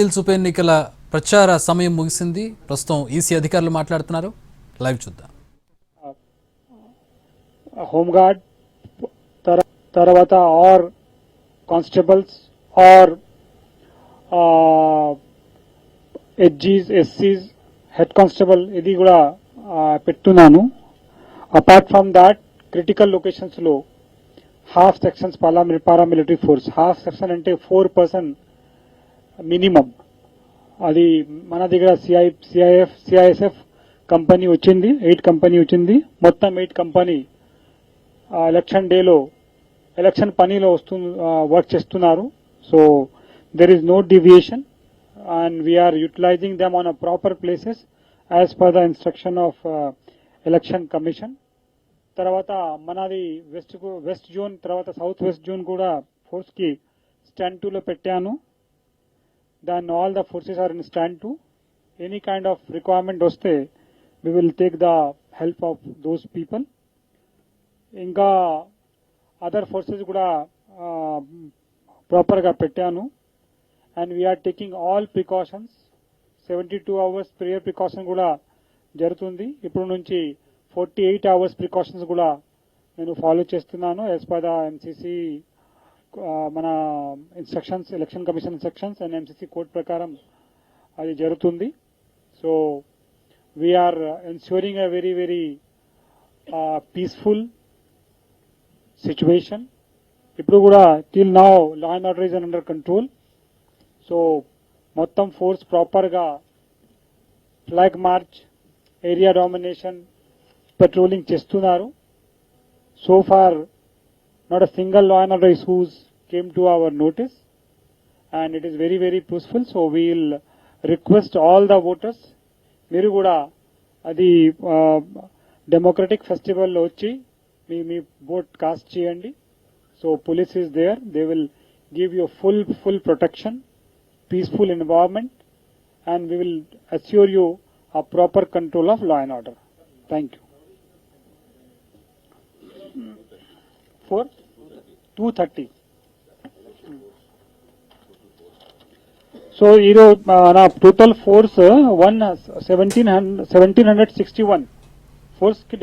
ఉప ఎన్నికల ప్రచార సమయం ముగిసింది. ప్రస్తుతం ఈసీ అధికారులు మాట్లాడుతున్నారు. లైవ్ చూద్దాం. హోమ్ గార్డ్ తర్వాత ఆర్ కానిస్టేబుల్స్ ఆర్ హెచ్జీస్ ఎస్సీస్ హెడ్ కానిస్టేబుల్ ఇది కూడా పెట్టున్నాను. Apart from that critical locations లో half sections paramilitary force, half section అంటే 4% మినిమం. అది మన దగ్గర సిఐఎస్ఎఫ్ కంపెనీ వచ్చింది, 8 కంపెనీ వచ్చింది. మొత్తం 8 కంపెనీ ఎలక్షన్ డేలో ఎలక్షన్ పనిలో వర్క్ చేస్తున్నారు. So there is no deviation and we are utilising them on proper places as per the instruction of election commission. తర్వాత మనది వెస్ట్ జోన్ తర్వాత సౌత్ వెస్ట్ జోన్ కూడా ఫోర్స్ కి స్టాండ్ 2 లో పెట్టాను. Then all the forces are in stand 2. Any kind of requirement వస్తే we will take the help of those people. ఇంకా other forces కూడా ప్రాపర్గా పెట్టాను. And we are taking all precautions. 72 hours prayer precaution కూడా జరుగుతుంది. ఇప్పుడు నుంచి 48 hours ప్రికాషన్స్ కూడా నేను ఫాలో చేస్తున్నాను యాజ్ పర్ ద ఎంసీసీ మన instructions, election commission instructions and MCC code ప్రకారం అది జరుగుతుంది. So we are ensuring a very very peaceful situation. ఇప్పుడు కూడా till now law and order is under control. So మొత్తం ఫోర్స్ ప్రాపర్గా flag march, area domination, patrolling చేస్తున్నారు. So far not a single law and order issues came to our notice and it is very very peaceful. So we will request all the voters, మీరు కూడా అది democratic festival లో వచ్చి మీ vote cast చేయండి. So police is there, they will give you full protection, peaceful environment and we will assure you a proper control of law and order. Thank you. 2:30. So ఈరోజు నా total force 1761 force కి